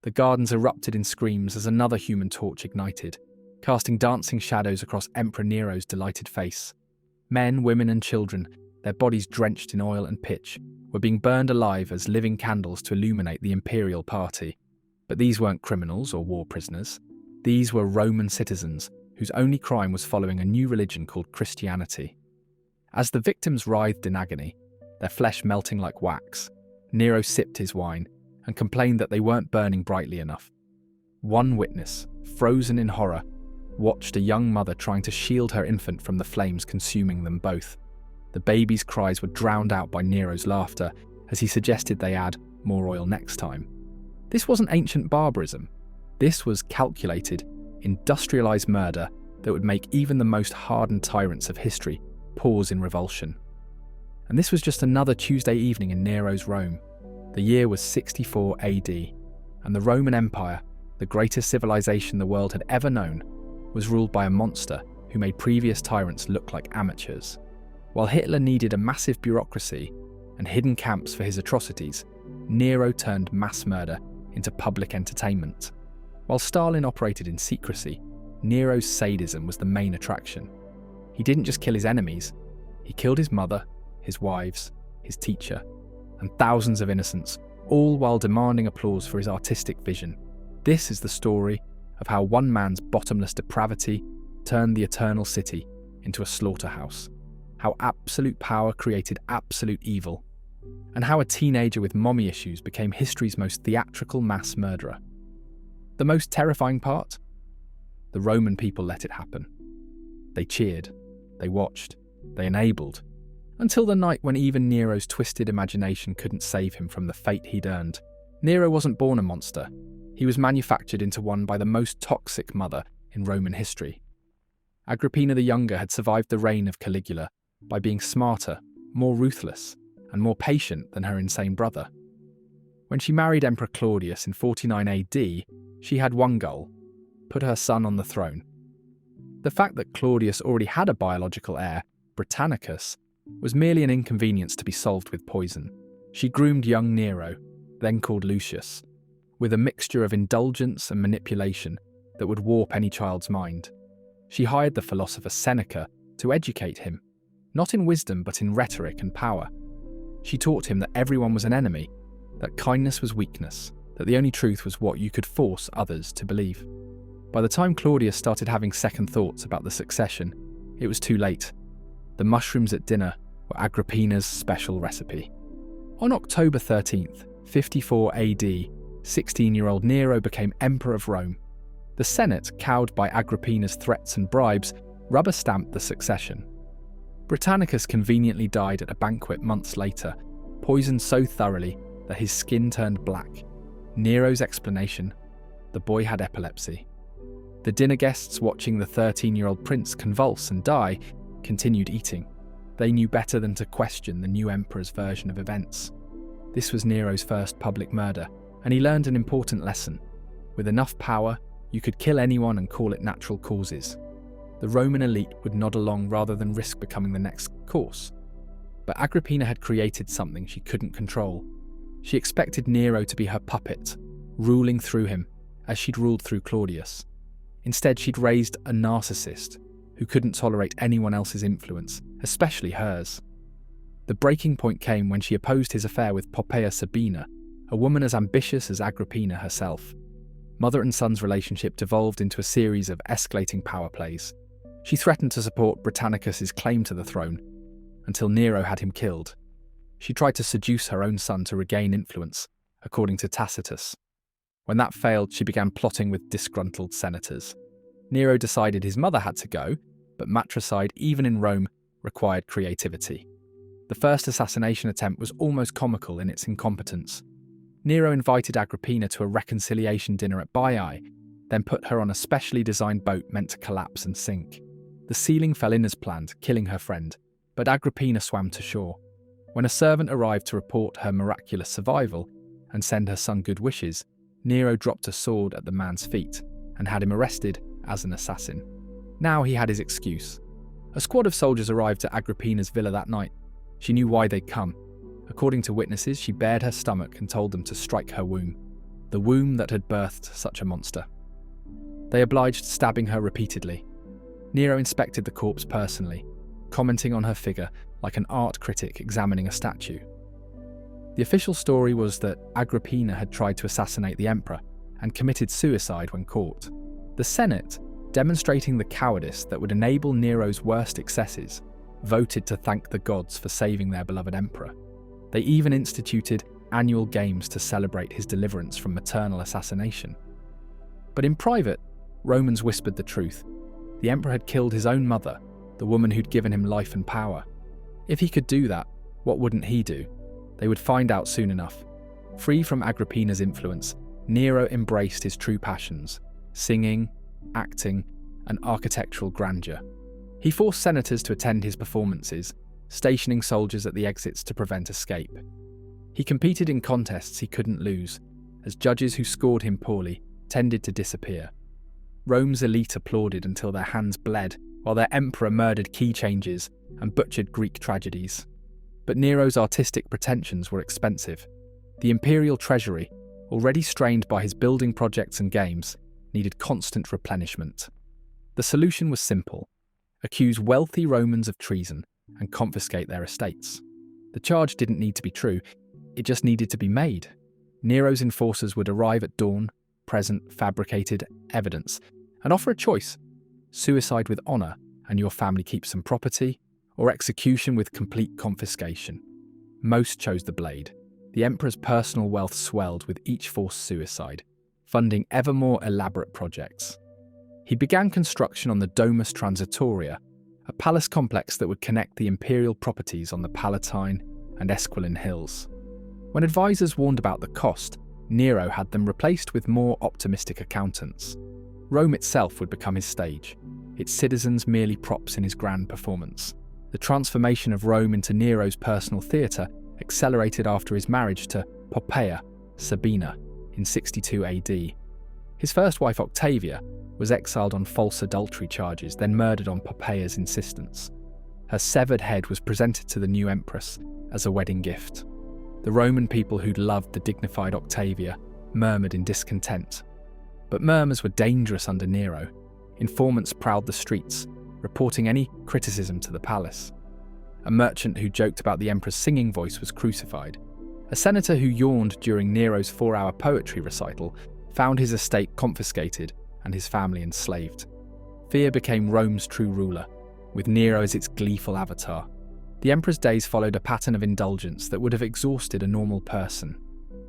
The gardens erupted in screams as another human torch ignited, casting dancing shadows across Emperor Nero's delighted face. Men, women, and children, their bodies drenched in oil and pitch, were being burned alive as living candles to illuminate the imperial party. But these weren't criminals or war prisoners. These were Roman citizens whose only crime was following a new religion called Christianity. As the victims writhed in agony, their flesh melting like wax, Nero sipped his wine and complained that they weren't burning brightly enough. One witness, frozen in horror, watched a young mother trying to shield her infant from the flames consuming them both. The baby's cries were drowned out by Nero's laughter as he suggested they add more oil next time. This wasn't ancient barbarism. This was calculated, industrialized murder that would make even the most hardened tyrants of history pause in revulsion. And this was just another Tuesday evening in Nero's Rome. The year was 64 AD, and the Roman Empire, the greatest civilization the world had ever known, was ruled by a monster who made previous tyrants look like amateurs. While Hitler needed a massive bureaucracy and hidden camps for his atrocities, Nero turned mass murder into public entertainment. While Stalin operated in secrecy, Nero's sadism was the main attraction. He didn't just kill his enemies, he killed his mother, his wives, his teacher, and thousands of innocents, all while demanding applause for his artistic vision. This is the story of how one man's bottomless depravity turned the eternal city into a slaughterhouse, how absolute power created absolute evil, and how a teenager with mommy issues became history's most theatrical mass murderer. The most terrifying part? The Roman people let it happen. They cheered, they watched, they enabled, until the night when even Nero's twisted imagination couldn't save him from the fate he'd earned. Nero wasn't born a monster. He was manufactured into one by the most toxic mother in Roman history. Agrippina the Younger had survived the reign of Caligula by being smarter, more ruthless, and more patient than her insane brother. When she married Emperor Claudius in 49 AD, she had one goal: put her son on the throne. The fact that Claudius already had a biological heir, Britannicus, was merely an inconvenience to be solved with poison. She groomed young Nero, then called Lucius, with a mixture of indulgence and manipulation that would warp any child's mind. She hired the philosopher Seneca to educate him, not in wisdom but in rhetoric and power. She taught him that everyone was an enemy, that kindness was weakness, that the only truth was what you could force others to believe. By the time Claudius started having second thoughts about the succession, it was too late. The mushrooms at dinner were Agrippina's special recipe. On October 13th, 54 AD, 16-year-old Nero became Emperor of Rome. The Senate, cowed by Agrippina's threats and bribes, rubber-stamped the succession. Britannicus conveniently died at a banquet months later, poisoned so thoroughly that his skin turned black. Nero's explanation: the boy had epilepsy. The dinner guests, watching the 13-year-old prince convulse and die, continued eating. They knew better than to question the new emperor's version of events. This was Nero's first public murder, and he learned an important lesson. With enough power, you could kill anyone and call it natural causes. The Roman elite would nod along rather than risk becoming the next course. But Agrippina had created something she couldn't control. She expected Nero to be her puppet, ruling through him as she'd ruled through Claudius. Instead, she'd raised a narcissist who couldn't tolerate anyone else's influence, especially hers. The breaking point came when she opposed his affair with Poppaea Sabina, a woman as ambitious as Agrippina herself. Mother and son's relationship devolved into a series of escalating power plays. She threatened to support Britannicus's claim to the throne, until Nero had him killed. She tried to seduce her own son to regain influence, according to Tacitus. When that failed, she began plotting with disgruntled senators. Nero decided his mother had to go, but matricide, even in Rome, required creativity. The first assassination attempt was almost comical in its incompetence. Nero invited Agrippina to a reconciliation dinner at Baiae, then put her on a specially designed boat meant to collapse and sink. The ceiling fell in as planned, killing her friend, but Agrippina swam to shore. When a servant arrived to report her miraculous survival and send her son good wishes, Nero dropped a sword at the man's feet and had him arrested as an assassin. Now he had his excuse. A squad of soldiers arrived at Agrippina's villa that night. She knew why they'd come. According to witnesses, she bared her stomach and told them to strike her womb. the womb that had birthed such a monster. They obliged stabbing her repeatedly. Nero inspected the corpse personally, commenting on her figure like an art critic examining a statue. The official story was that Agrippina had tried to assassinate the emperor and committed suicide when caught. The Senate, demonstrating the cowardice that would enable Nero's worst excesses, voted to thank the gods for saving their beloved emperor. They even instituted annual games to celebrate his deliverance from maternal assassination. But in private, Romans whispered the truth. The emperor had killed his own mother, the woman who'd given him life and power. If he could do that, what wouldn't he do? They would find out soon enough. Free from Agrippina's influence, Nero embraced his true passions: singing, acting, and architectural grandeur. He forced senators to attend his performances, stationing soldiers at the exits to prevent escape. He competed in contests he couldn't lose, as judges who scored him poorly tended to disappear. Rome's elite applauded until their hands bled, while their emperor murdered key changes and butchered Greek tragedies. But Nero's artistic pretensions were expensive. The imperial treasury, already strained by his building projects and games, needed constant replenishment. The solution was simple: accuse wealthy Romans of treason and confiscate their estates. The charge didn't need to be true, it just needed to be made. Nero's enforcers would arrive at dawn, present fabricated evidence, and offer a choice: suicide with honour and your family keeps some property, or execution with complete confiscation. Most chose the blade. The emperor's personal wealth swelled with each forced suicide, funding ever more elaborate projects. He began construction on the Domus Transitoria, a palace complex that would connect the imperial properties on the Palatine and Esquiline hills. When advisors warned about the cost, Nero had them replaced with more optimistic accountants. Rome itself would become his stage, its citizens merely props in his grand performance. The transformation of Rome into Nero's personal theatre accelerated after his marriage to Poppaea Sabina in 62 AD. His first wife Octavia was exiled on false adultery charges, then murdered on Poppaea's insistence. Her severed head was presented to the new empress as a wedding gift. The Roman people who'd loved the dignified Octavia murmured in discontent. But murmurs were dangerous under Nero. Informants prowled the streets, reporting any criticism to the palace. A merchant who joked about the emperor's singing voice was crucified. A senator who yawned during Nero's 4-hour poetry recital found his estate confiscated and his family enslaved. Fear became Rome's true ruler, with Nero as its gleeful avatar. The emperor's days followed a pattern of indulgence that would have exhausted a normal person.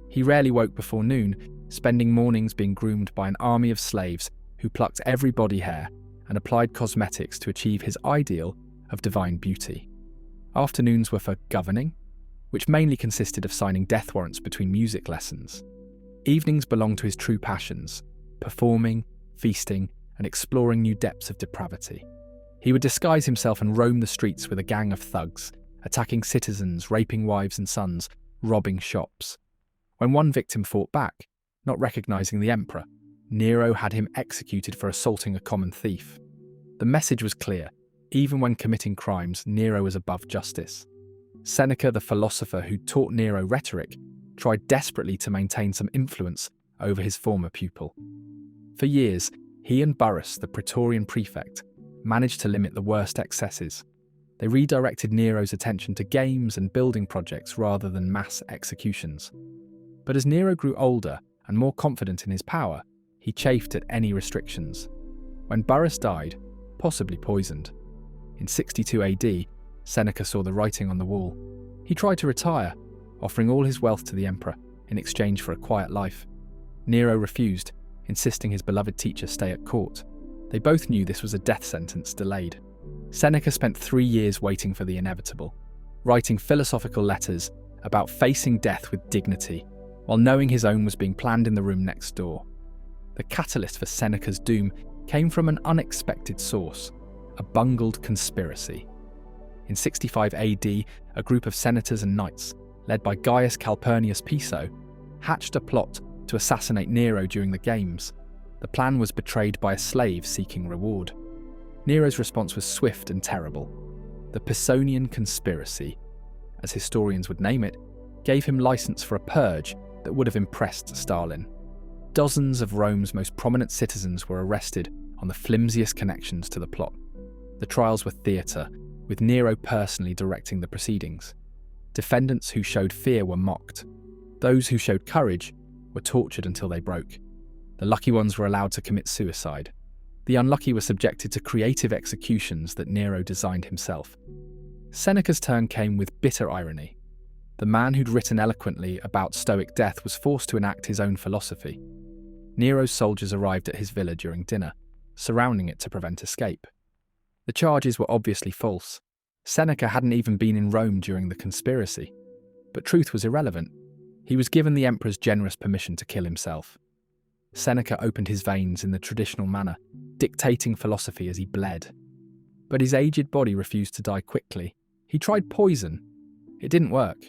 He rarely woke before noon, spending mornings being groomed by an army of slaves who plucked every body hair and applied cosmetics to achieve his ideal of divine beauty. Afternoons were for governing, which mainly consisted of signing death warrants between music lessons. Evenings belonged to his true passions: performing, feasting, and exploring new depths of depravity. He would disguise himself and roam the streets with a gang of thugs, attacking citizens, raping wives and sons, robbing shops. When one victim fought back, not recognizing the emperor, Nero had him executed for assaulting a common thief. The message was clear: even when committing crimes, Nero was above justice. Seneca, the philosopher who taught Nero rhetoric, tried desperately to maintain some influence over his former pupil. For years, he and Burrus, the Praetorian prefect, managed to limit the worst excesses. They redirected Nero's attention to games and building projects rather than mass executions. But as Nero grew older and more confident in his power, he chafed at any restrictions. When Burrus died, possibly poisoned, in 62 AD, Seneca saw the writing on the wall. He tried to retire, offering all his wealth to the emperor in exchange for a quiet life. Nero refused, insisting his beloved teacher stay at court. They both knew this was a death sentence delayed. Seneca spent 3 years waiting for the inevitable, writing philosophical letters about facing death with dignity, while knowing his own was being planned in the room next door. The catalyst for Seneca's doom came from an unexpected source: a bungled conspiracy. In 65 AD, a group of senators and knights, led by Gaius Calpurnius Piso, hatched a plot to assassinate Nero during the games. The plan was betrayed by a slave seeking reward. Nero's response was swift and terrible. The Pisonian conspiracy, as historians would name it, gave him license for a purge that would have impressed Stalin. Dozens of Rome's most prominent citizens were arrested on the flimsiest connections to the plot. The trials were theatre, with Nero personally directing the proceedings. Defendants who showed fear were mocked. Those who showed courage were tortured until they broke. The lucky ones were allowed to commit suicide. The unlucky were subjected to creative executions that Nero designed himself. Seneca's turn came with bitter irony. The man who'd written eloquently about stoic death was forced to enact his own philosophy. Nero's soldiers arrived at his villa during dinner, surrounding it to prevent escape. The charges were obviously false. Seneca hadn't even been in Rome during the conspiracy. But truth was irrelevant. He was given the emperor's generous permission to kill himself. Seneca opened his veins in the traditional manner, dictating philosophy as he bled. But his aged body refused to die quickly. He tried poison. It didn't work.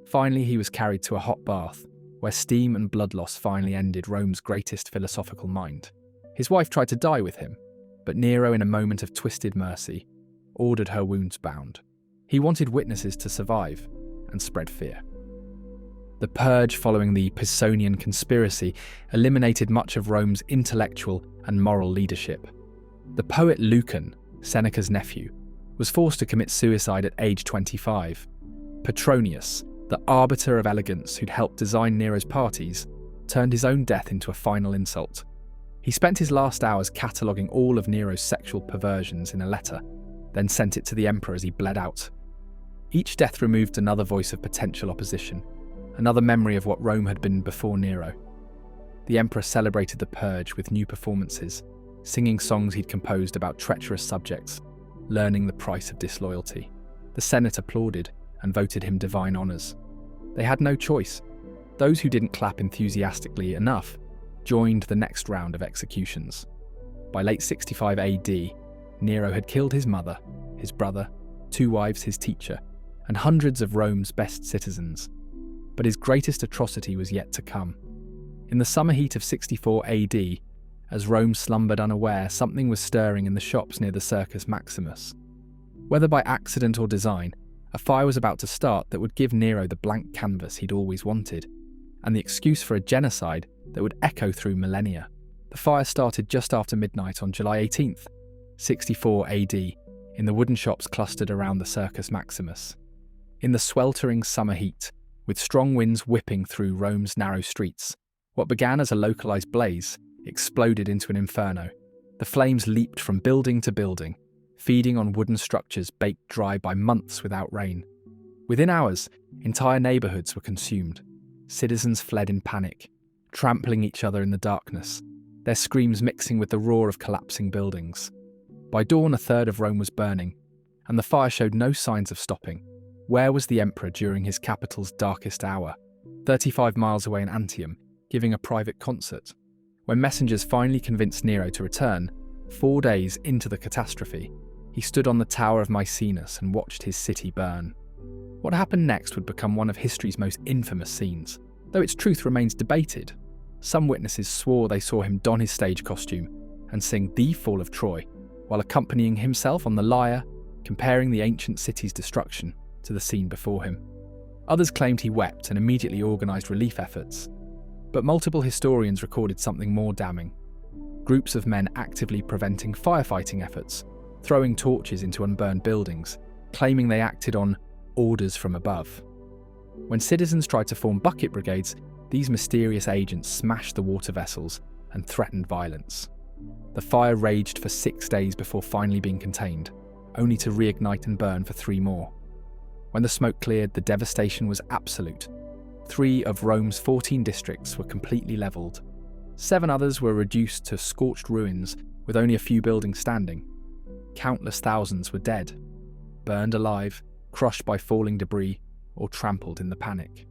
Finally, he was carried to a hot bath, where steam and blood loss finally ended Rome's greatest philosophical mind. His wife tried to die with him, but Nero, in a moment of twisted mercy, ordered her wounds bound. He wanted witnesses to survive and spread fear. The purge following the Pisonian conspiracy eliminated much of Rome's intellectual and moral leadership. The poet Lucan, Seneca's nephew, was forced to commit suicide at age 25. Petronius, the arbiter of elegance who'd helped design Nero's parties, turned his own death into a final insult. He spent his last hours cataloguing all of Nero's sexual perversions in a letter, then sent it to the emperor as he bled out. Each death removed another voice of potential opposition, another memory of what Rome had been before Nero. The emperor celebrated the purge with new performances, singing songs he'd composed about treacherous subjects, learning the price of disloyalty. The Senate applauded and voted him divine honours. They had no choice. Those who didn't clap enthusiastically enough joined the next round of executions. By late 65 AD, Nero had killed his mother, his brother, 2 wives, his teacher, and hundreds of Rome's best citizens. But his greatest atrocity was yet to come. In the summer heat of 64 AD, as Rome slumbered unaware, something was stirring in the shops near the Circus Maximus. Whether by accident or design, a fire was about to start that would give Nero the blank canvas he'd always wanted, and the excuse for a genocide that would echo through millennia. The fire started just after midnight on July 18th, 64 AD, in the wooden shops clustered around the Circus Maximus. In the sweltering summer heat, with strong winds whipping through Rome's narrow streets, what began as a localized blaze exploded into an inferno. The flames leaped from building to building, feeding on wooden structures baked dry by months without rain. Within hours, entire neighborhoods were consumed. Citizens fled in panic, trampling each other in the darkness, their screams mixing with the roar of collapsing buildings. By dawn, a third of Rome was burning, and the fire showed no signs of stopping. Where was the emperor during his capital's darkest hour? 35 miles away in Antium, giving a private concert. When messengers finally convinced Nero to return, 4 days into the catastrophe, he stood on the Tower of Maecenas and watched his city burn. What happened next would become one of history's most infamous scenes, though its truth remains debated. Some witnesses swore they saw him don his stage costume and sing The Fall of Troy, while accompanying himself on the lyre, comparing the ancient city's destruction to the scene before him. Others claimed he wept and immediately organised relief efforts. But multiple historians recorded something more damning. Groups of men actively preventing firefighting efforts, throwing torches into unburned buildings, claiming they acted on orders from above. When citizens tried to form bucket brigades, these mysterious agents smashed the water vessels and threatened violence. The fire raged for 6 days before finally being contained, only to reignite and burn for 3 more. When the smoke cleared, the devastation was absolute. 3 of Rome's 14 districts were completely levelled. 7 others were reduced to scorched ruins with only a few buildings standing. Countless thousands were dead, burned alive, crushed by falling debris, or trampled in the panic.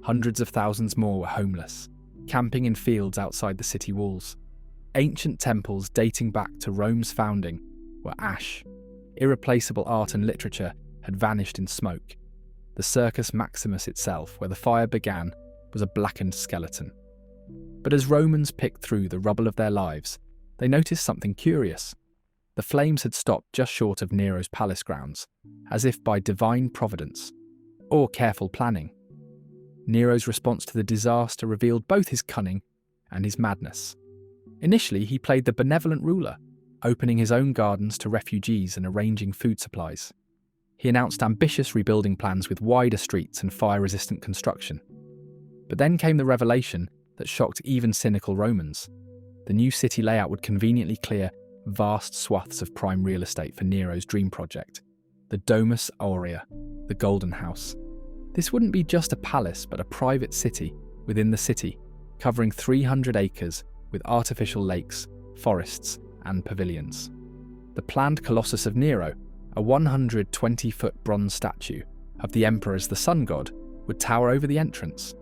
Hundreds of thousands more were homeless, camping in fields outside the city walls. Ancient temples dating back to Rome's founding were ash. Irreplaceable art and literature had vanished in smoke. The Circus Maximus itself, where the fire began, was a blackened skeleton. But as Romans picked through the rubble of their lives, they noticed something curious. The flames had stopped just short of Nero's palace grounds, as if by divine providence, or careful planning. Nero's response to the disaster revealed both his cunning and his madness. Initially, he played the benevolent ruler, opening his own gardens to refugees and arranging food supplies. He announced ambitious rebuilding plans with wider streets and fire-resistant construction. But then came the revelation that shocked even cynical Romans. The new city layout would conveniently clear vast swaths of prime real estate for Nero's dream project, the Domus Aurea, the Golden House. This wouldn't be just a palace, but a private city within the city, covering 300 acres with artificial lakes, forests, and pavilions. The planned Colossus of Nero, a 120-foot bronze statue of the emperor as the sun god, would tower over the entrance.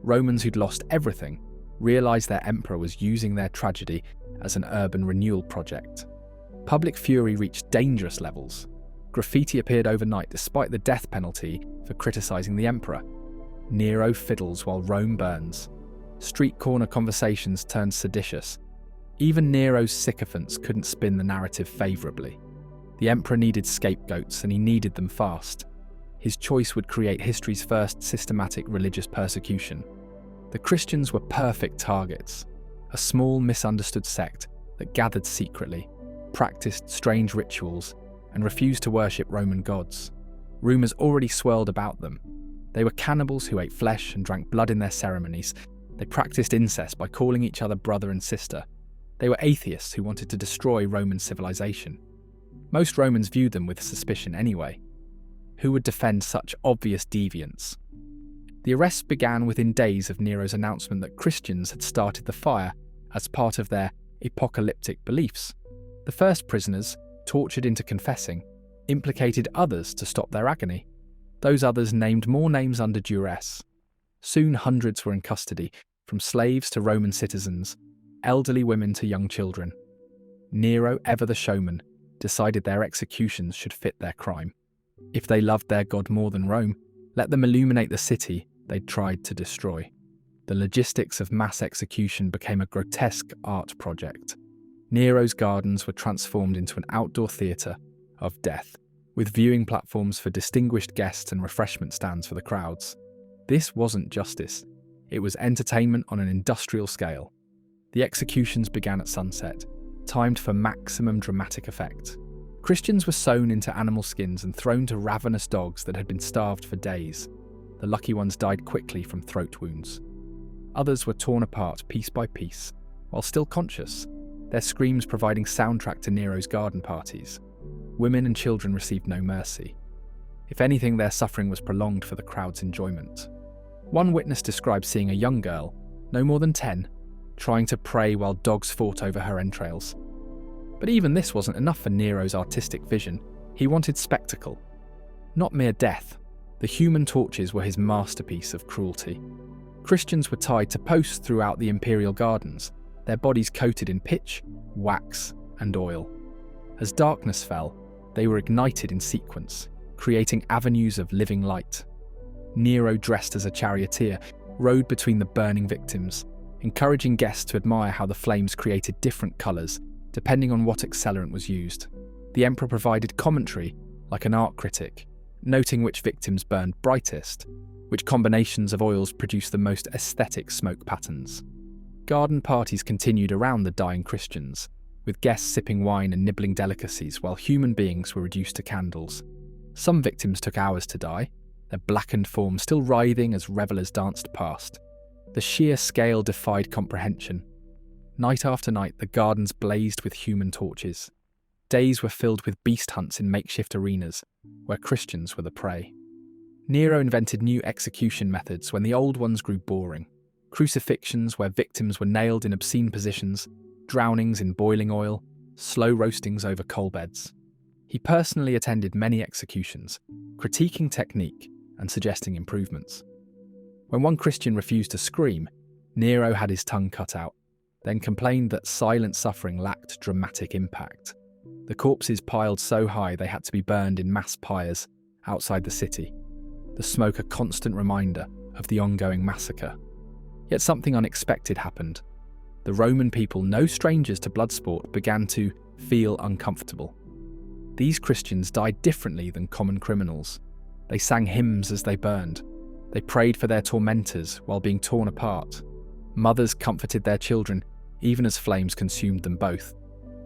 Romans who'd lost everything realised their emperor was using their tragedy as an urban renewal project. Public fury reached dangerous levels. Graffiti appeared overnight despite the death penalty for criticising the emperor. Nero fiddles while Rome burns. Street corner conversations turned seditious. Even Nero's sycophants couldn't spin the narrative favourably. The emperor needed scapegoats, and he needed them fast. His choice would create history's first systematic religious persecution. The Christians were perfect targets, a small misunderstood sect that gathered secretly, practiced strange rituals, and refused to worship Roman gods. Rumours already swirled about them. They were cannibals who ate flesh and drank blood in their ceremonies. They practiced incest by calling each other brother and sister. They were atheists who wanted to destroy Roman civilization. Most Romans viewed them with suspicion anyway. Who would defend such obvious deviants? The arrests began within days of Nero's announcement that Christians had started the fire as part of their apocalyptic beliefs. The first prisoners, tortured into confessing, implicated others to stop their agony. Those others named more names under duress. Soon hundreds were in custody, from slaves to Roman citizens, elderly women to young children. Nero, ever the showman, decided their executions should fit their crime. If they loved their god more than Rome, let them illuminate the city they'd tried to destroy. The logistics of mass execution became a grotesque art project. Nero's gardens were transformed into an outdoor theatre of death, with viewing platforms for distinguished guests and refreshment stands for the crowds. This wasn't justice. It was entertainment on an industrial scale. The executions began at sunset, timed for maximum dramatic effect. Christians were sewn into animal skins and thrown to ravenous dogs that had been starved for days. The lucky ones died quickly from throat wounds. Others were torn apart piece by piece, while still conscious, their screams providing soundtrack to Nero's garden parties. Women and children received no mercy. If anything, their suffering was prolonged for the crowd's enjoyment. One witness described seeing a young girl, no more than 10, trying to pray while dogs fought over her entrails. But even this wasn't enough for Nero's artistic vision. He wanted spectacle. Not mere death. The human torches were his masterpiece of cruelty. Christians were tied to posts throughout the imperial gardens, their bodies coated in pitch, wax, and oil. As darkness fell, they were ignited in sequence, creating avenues of living light. Nero, dressed as a charioteer, rode between the burning victims, encouraging guests to admire how the flames created different colours, depending on what accelerant was used. The emperor provided commentary, like an art critic, noting which victims burned brightest, which combinations of oils produced the most aesthetic smoke patterns. Garden parties continued around the dying Christians, with guests sipping wine and nibbling delicacies while human beings were reduced to candles. Some victims took hours to die, their blackened forms still writhing as revellers danced past. The sheer scale defied comprehension. Night after night, the gardens blazed with human torches. Days were filled with beast hunts in makeshift arenas, where Christians were the prey. Nero invented new execution methods when the old ones grew boring. Crucifixions where victims were nailed in obscene positions, drownings in boiling oil, slow roastings over coal beds. He personally attended many executions, critiquing technique and suggesting improvements. When one Christian refused to scream, Nero had his tongue cut out, then complained that silent suffering lacked dramatic impact. The corpses piled so high they had to be burned in mass pyres outside the city, the smoke a constant reminder of the ongoing massacre. Yet something unexpected happened. The Roman people, no strangers to bloodsport, began to feel uncomfortable. These Christians died differently than common criminals. They sang hymns as they burned. They prayed for their tormentors while being torn apart. Mothers comforted their children, even as flames consumed them both.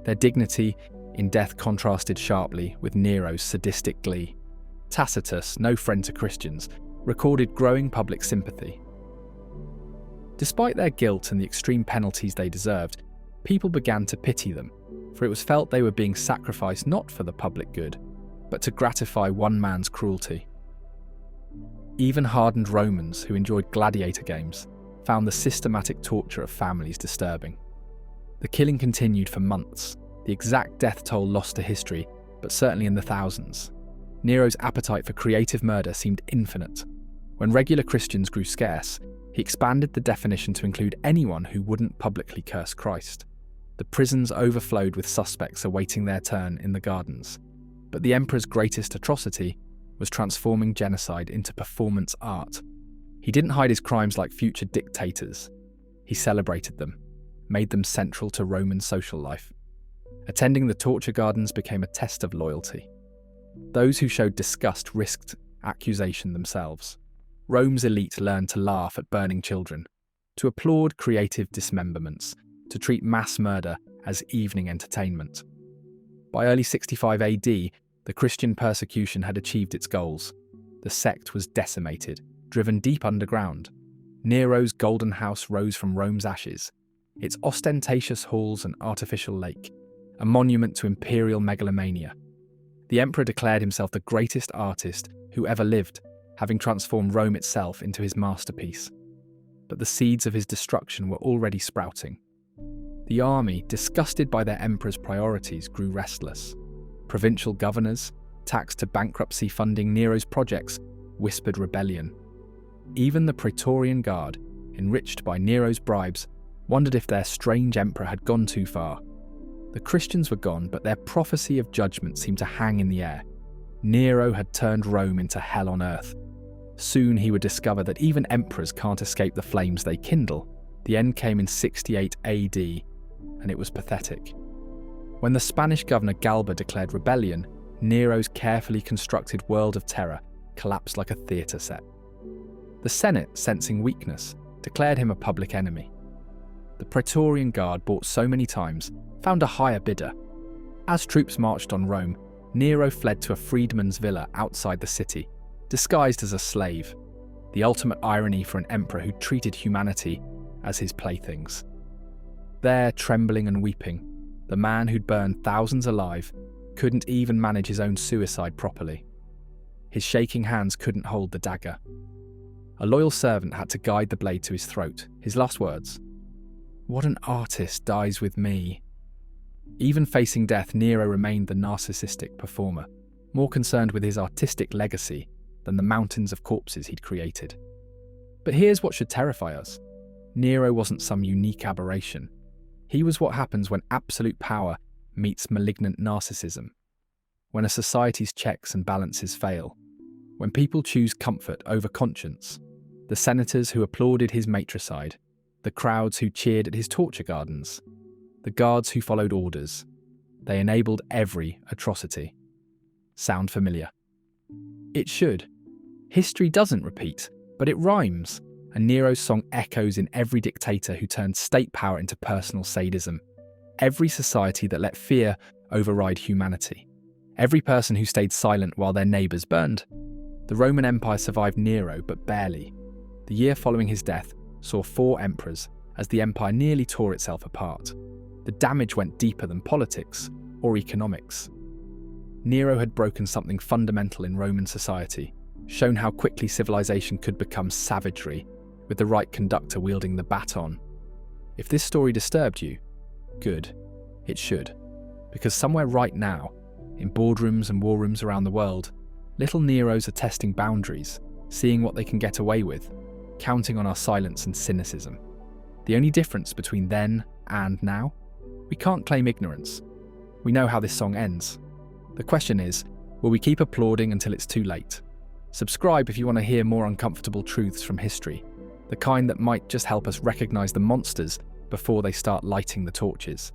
Their dignity in death contrasted sharply with Nero's sadistic glee. Tacitus, no friend to Christians, recorded growing public sympathy. Despite their guilt and the extreme penalties they deserved, people began to pity them, for it was felt they were being sacrificed not for the public good, but to gratify one man's cruelty. Even hardened Romans who enjoyed gladiator games found the systematic torture of families disturbing. The killing continued for months, the exact death toll lost to history, but certainly in the thousands. Nero's appetite for creative murder seemed infinite. When regular Christians grew scarce, he expanded the definition to include anyone who wouldn't publicly curse Christ. The prisons overflowed with suspects awaiting their turn in the gardens. But the emperor's greatest atrocity was transforming genocide into performance art. He didn't hide his crimes like future dictators. He celebrated them, made them central to Roman social life. Attending the torture gardens became a test of loyalty. Those who showed disgust risked accusation themselves. Rome's elite learned to laugh at burning children, to applaud creative dismemberments, to treat mass murder as evening entertainment. By early 65 AD, the Christian persecution had achieved its goals. The sect was decimated, driven deep underground. Nero's golden house rose from Rome's ashes, its ostentatious halls an artificial lake, a monument to imperial megalomania. The emperor declared himself the greatest artist who ever lived, having transformed Rome itself into his masterpiece. But the seeds of his destruction were already sprouting. The army, disgusted by their emperor's priorities, grew restless. Provincial governors, taxed to bankruptcy funding Nero's projects, whispered rebellion. Even the Praetorian Guard, enriched by Nero's bribes, wondered if their strange emperor had gone too far. The Christians were gone, but their prophecy of judgment seemed to hang in the air. Nero had turned Rome into hell on earth. Soon he would discover that even emperors can't escape the flames they kindle. The end came in 68 AD, and it was pathetic. When the Spanish governor Galba declared rebellion, Nero's carefully constructed world of terror collapsed like a theatre set. The Senate, sensing weakness, declared him a public enemy. The Praetorian Guard, bought so many times, found a higher bidder. As troops marched on Rome, Nero fled to a freedman's villa outside the city, disguised as a slave, the ultimate irony for an emperor who treated humanity as his playthings. There, trembling and weeping, the man who'd burned thousands alive couldn't even manage his own suicide properly. His shaking hands couldn't hold the dagger. A loyal servant had to guide the blade to his throat. His last words, "What an artist dies with me." Even facing death, Nero remained the narcissistic performer, more concerned with his artistic legacy than the mountains of corpses he'd created. But here's what should terrify us. Nero wasn't some unique aberration. He was what happens when absolute power meets malignant narcissism. When a society's checks and balances fail. When people choose comfort over conscience. The senators who applauded his matricide. The crowds who cheered at his torture gardens. The guards who followed orders. They enabled every atrocity. Sound familiar? It should. History doesn't repeat, but it rhymes. And Nero's song echoes in every dictator who turned state power into personal sadism. Every society that let fear override humanity. Every person who stayed silent while their neighbours burned. The Roman Empire survived Nero, but barely. The year following his death saw 4 emperors as the empire nearly tore itself apart. The damage went deeper than politics or economics. Nero had broken something fundamental in Roman society, shown how quickly civilization could become savagery, with the right conductor wielding the baton. If this story disturbed you, good. It should. Because somewhere right now, in boardrooms and war rooms around the world, little Neros are testing boundaries, seeing what they can get away with, counting on our silence and cynicism. The only difference between then and now? We can't claim ignorance. We know how this song ends. The question is, will we keep applauding until it's too late? Subscribe if you want to hear more uncomfortable truths from history, the kind that might just help us recognize the monsters before they start lighting the torches.